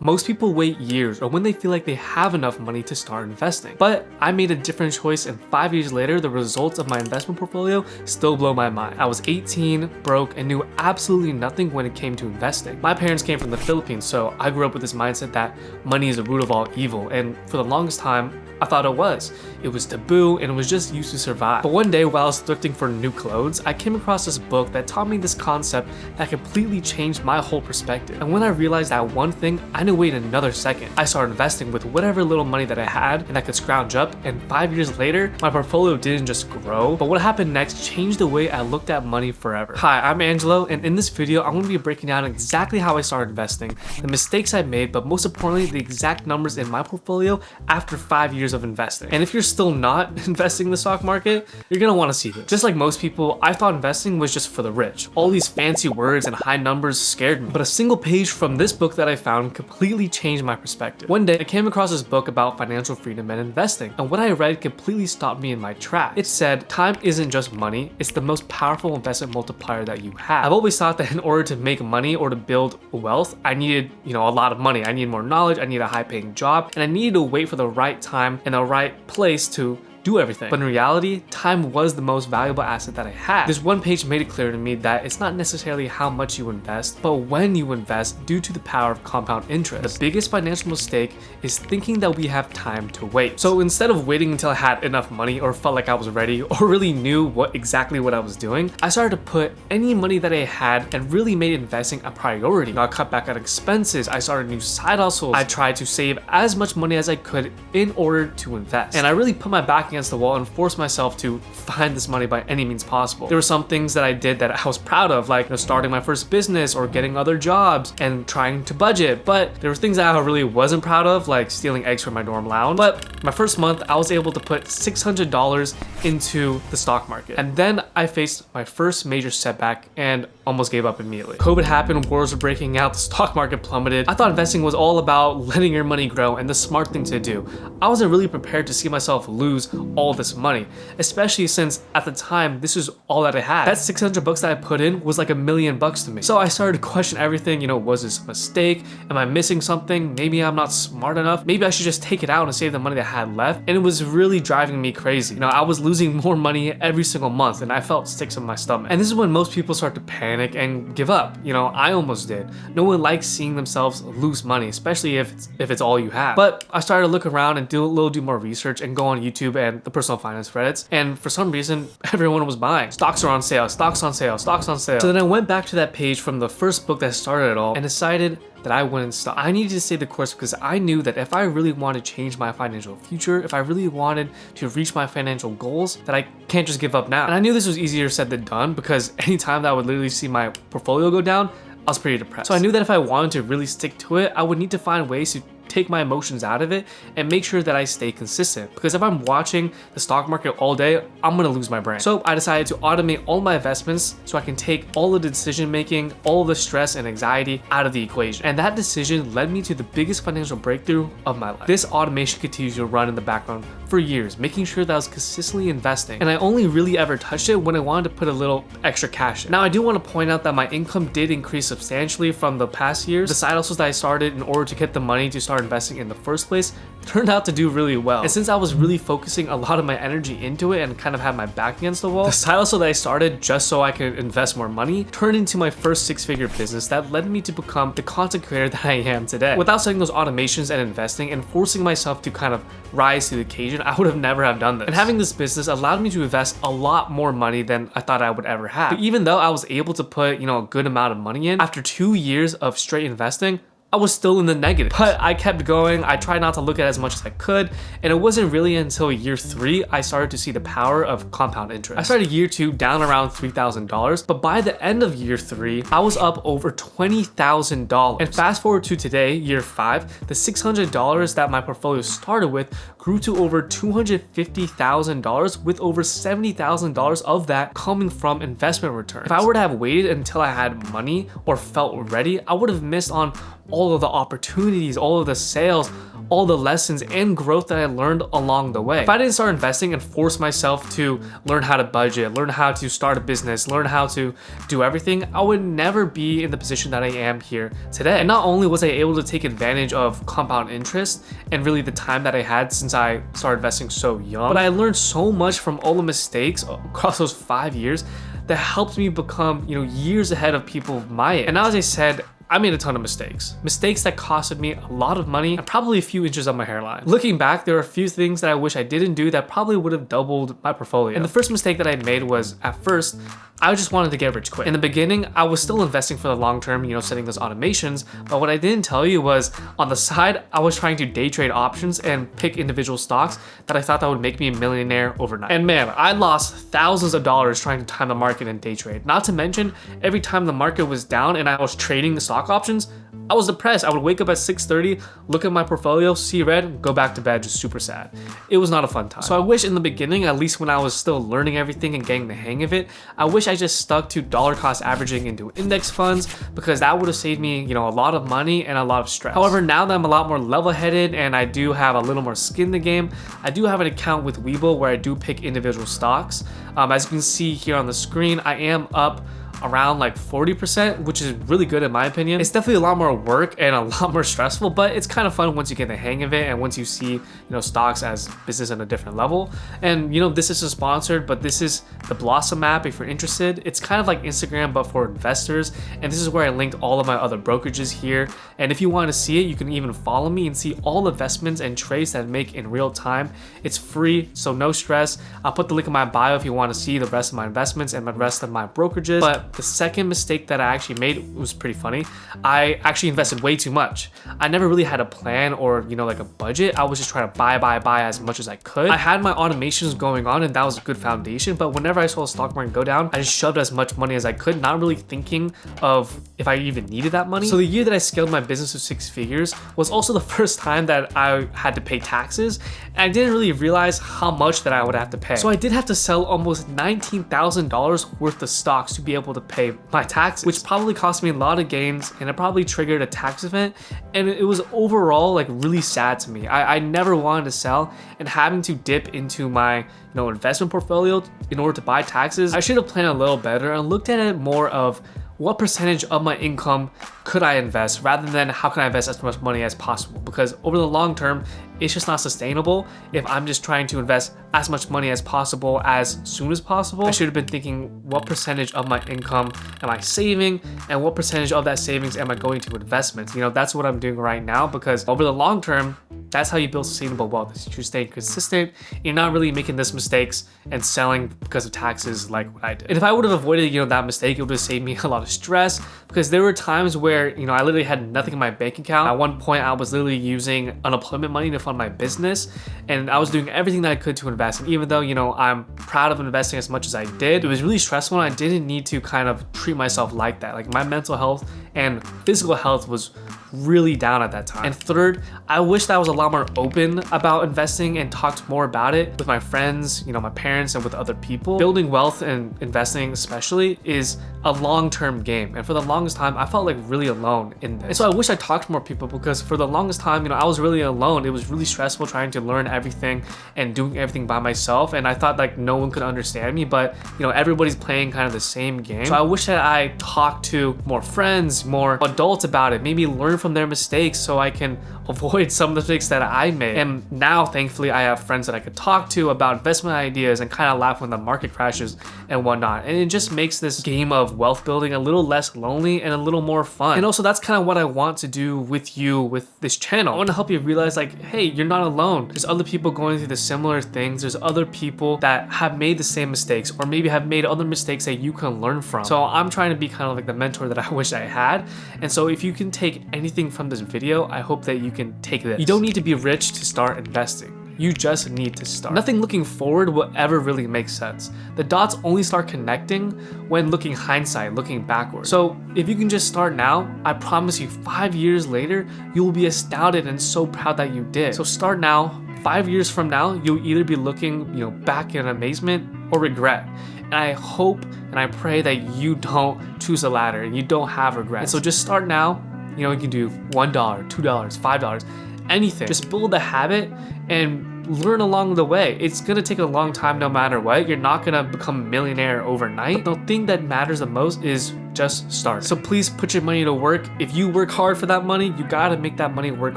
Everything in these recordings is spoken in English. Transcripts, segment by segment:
Most people wait years or when they feel like they have enough money to start investing. But I made a different choice, and 5 years later, the results of my investment portfolio still blow my mind. I was 18, broke, and knew absolutely nothing when it came to investing. My parents came from the Philippines, so I grew up with this mindset that money is the root of all evil, and for the longest time, I thought it was. It was taboo and it was just used to survive. But one day while I was thrifting for new clothes, I came across this book that taught me this concept that completely changed my whole perspective. And when I realized that one thing, I knew wait another second. I started investing with whatever little money that I had and I could scrounge up, and 5 years later, my portfolio didn't just grow, but what happened next changed the way I looked at money forever. Hi, I'm Angelo, and in this video, I'm going to be breaking down exactly how I started investing, the mistakes I made, but most importantly, the exact numbers in my portfolio after 5 years of investing. And if you're still not investing in the stock market, you're gonna want to see this. Just like most people, I thought investing was just for the rich. All these fancy words and high numbers scared me, but a single page from this book that I found completely changed my perspective. One day, I came across this book about financial freedom and investing, and what I read completely stopped me in my tracks. It said, time isn't just money, it's the most powerful investment multiplier that you have. I've always thought that in order to make money or to build wealth, I needed, a lot of money. I needed more knowledge, I needed a high-paying job, and I needed to wait for the right time and the right place to do everything. But in reality, time was the most valuable asset that I had. This one page made it clear to me that it's not necessarily how much you invest, but when you invest due to the power of compound interest. The biggest financial mistake is thinking that we have time to wait. So instead of waiting until I had enough money or felt like I was ready or really knew exactly what I was doing, I started to put any money that I had and really made investing a priority. I cut back on expenses, I started new side hustles, I tried to save as much money as I could in order to invest. And I really put my back against the wall and forced myself to find this money by any means possible. There were some things that I did that I was proud of, like starting my first business or getting other jobs and trying to budget. But there were things that I really wasn't proud of, like stealing eggs from my dorm lounge. But my first month, I was able to put $600 into the stock market. And then I faced my first major setback and almost gave up immediately. COVID happened, wars were breaking out, the stock market plummeted. I thought investing was all about letting your money grow and the smart thing to do. I wasn't really prepared to see myself lose all this money, especially since at the time, this is all that I had. That 600 bucks that I put in was like $1 million to me. So I started to question everything, was this a mistake? Am I missing something? Maybe I'm not smart enough. Maybe I should just take it out and save the money that I had left. And it was really driving me crazy. I was losing more money every single month and I felt sick in my stomach. And this is when most people start to panic and give up. I almost did. No one likes seeing themselves lose money, especially if it's all you have. But I started to look around and do more research and go on YouTube and the personal finance Reddits, and for some reason everyone was buying. Stocks are on sale, stocks on sale, stocks on sale. So then I went back to that page from the first book that started it all and decided that I wouldn't stop. I needed to stay the course because I knew that if I really wanted to change my financial future, if I really wanted to reach my financial goals, that I can't just give up now. And I knew this was easier said than done because anytime that I would literally see my portfolio go down, I was pretty depressed. So I knew that if I wanted to really stick to it, I would need to find ways to take my emotions out of it and make sure that I stay consistent, because if I'm watching the stock market all day, I'm gonna lose my brain. So I decided to automate all my investments so I can take all of the decision making, all of the stress and anxiety out of the equation. And that decision led me to the biggest financial breakthrough of my life. This automation continues to run in the background for years, making sure that I was consistently investing, and I only really ever touched it when I wanted to put a little extra cash in. Now I do want to point out that my income did increase substantially from the past years. The side hustles that I started in order to get the money to start investing in the first place turned out to do really well. And since I was really focusing a lot of my energy into it and kind of had my back against the wall, the side hustle that I started just so I could invest more money turned into my first six-figure business that led me to become the content creator that I am today. Without setting those automations and investing and forcing myself to kind of rise to the occasion, I would have never have done this. And having this business allowed me to invest a lot more money than I thought I would ever have. But even though I was able to put, a good amount of money in, after 2 years of straight investing, I was still in the negative, but I kept going. I tried not to look at as much as I could, and it wasn't really until year 3 I started to see the power of compound interest. I started year 2 down around $3,000, but by the end of year 3, I was up over $20,000. And fast forward to today, year 5, the $600 that my portfolio started with grew to over $250,000, with over $70,000 of that coming from investment returns. If I were to have waited until I had money or felt ready, I would have missed on all all of the opportunities, all of the sales, all the lessons and growth that I learned along the way. If I didn't start investing and force myself to learn how to budget, learn how to start a business, learn how to do everything, I would never be in the position that I am here today. And not only was I able to take advantage of compound interest and really the time that I had since I started investing so young, but I learned so much from all the mistakes across those 5 years that helped me become, years ahead of people of my age. And now, as I said, I made a ton of mistakes that costed me a lot of money and probably a few inches on my hairline. Looking back, there are a few things that I wish I didn't do that probably would have doubled my portfolio. And the first mistake that I made was, at first, I just wanted to get rich quick. In the beginning, I was still investing for the long term, setting those automations, but what I didn't tell you was on the side, I was trying to day trade options and pick individual stocks that I thought that would make me a millionaire overnight. And man, I lost thousands of dollars trying to time the market and day trade. Not to mention, every time the market was down and I was trading the stock options, I was depressed. I would wake up at 6:30, look at my portfolio, see red, go back to bed, just super sad. It was not a fun time. So I wish in the beginning, at least when I was still learning everything and getting the hang of it, I wish I just stuck to dollar cost averaging into index funds, because that would have saved me, a lot of money and a lot of stress. However, now that I'm a lot more level-headed and I do have a little more skin in the game, I do have an account with Webull where I do pick individual stocks. As you can see here on the screen, I am up around like 40%, which is really good in my opinion. It's definitely a lot more work and a lot more stressful, but it's kind of fun once you get the hang of it and once you see, stocks as business on a different level. And this isn't sponsored, but this is the Blossom app if you're interested. It's kind of like Instagram, but for investors. And this is where I linked all of my other brokerages here. And if you want to see it, you can even follow me and see all investments and trades that I make in real time. It's free, so no stress. I'll put the link in my bio if you want to see the rest of my investments and the rest of my brokerages. But the second mistake that I actually made was pretty funny. I actually invested way too much. I never really had a plan or, like a budget. I was just trying to buy as much as I could. I had my automations going on and that was a good foundation, but whenever I saw the stock market go down, I just shoved as much money as I could, not really thinking of if I even needed that money. So the year that I scaled my business to 6 figures was also the first time that I had to pay taxes, and I didn't really realize how much that I would have to pay. So I did have to sell almost $19,000 worth of stocks to be able to pay my taxes, which probably cost me a lot of gains, and it probably triggered a tax event, and it was overall like really sad to me. I never wanted to sell, and having to dip into my investment portfolio in order to buy taxes, I should have planned a little better and looked at it more of what percentage of my income could I invest rather than how can I invest as much money as possible, because over the long term it's just not sustainable if I'm just trying to invest as much money as possible as soon as possible. I should have been thinking what percentage of my income am I saving and what percentage of that savings am I going to investments. That's what I'm doing right now, because over the long term that's how you build sustainable wealth. Is you're staying consistent, you're not really making these mistakes and selling because of taxes like what I did. And if I would have avoided that mistake, it would have saved me a lot of stress, because there were times where I literally had nothing in my bank account. At one point I was literally using unemployment money to fund my business, and I was doing everything that I could to invest. And even though I'm proud of investing as much as I did, it was really stressful, and I didn't need to kind of treat myself like that. Like my mental health and physical health was really down at that time. And third, I wish that I was a lot more open about investing and talked more about it with my friends, my parents, and with other people. Building wealth and investing especially is a long-term game, and for the longest time I felt like really alone in this. And so I wish I talked to more people, because for the longest time I was really alone. It was really stressful trying to learn everything and doing everything by myself, and I thought like no one could understand me, but everybody's playing kind of the same game. So I wish that I talked to more friends, more adults about it, maybe learn from their mistakes so I can avoid some of the mistakes that I made. And now thankfully I have friends that I could talk to about investment ideas and kind of laugh when the market crashes and whatnot, and it just makes this game of wealth building a little less lonely and a little more fun. And also that's kind of what I want to do with you with this channel. I want to help you realize like, hey, you're not alone. There's other people going through the similar things. There's other people that have made the same mistakes, or maybe have made other mistakes that you can learn from. So I'm trying to be kind of like the mentor that I wish I had. And so if you can take anything from this video, I hope that you can take this. You don't need to be rich to start investing. You just need to start. Nothing looking forward will ever really make sense. The dots only start connecting when looking hindsight, looking backward. So if you can just start now, I promise you 5 years later, you will be astounded and so proud that you did. So start now. 5 years from now, you'll either be looking, back in amazement or regret. And I hope and I pray that you don't choose the latter and you don't have regrets. And so just start now. You know, you can do $1, $2, $5, anything. Just build a habit and learn along the way. It's gonna take a long time no matter what. You're not gonna become a millionaire overnight. The thing that matters the most is just start. So please put your money to work. If you work hard for that money, you gotta make that money work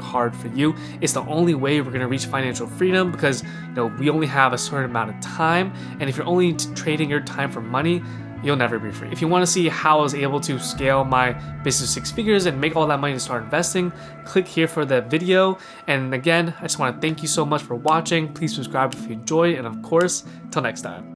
hard for you. It's the only way we're gonna reach financial freedom, because we only have a certain amount of time, and if you're only trading your time for money, you'll never be free. If you want to see how I was able to scale my business 6 figures and make all that money to start investing, click here for the video. And again, I just want to thank you so much for watching. Please subscribe if you enjoyed, and of course, till next time.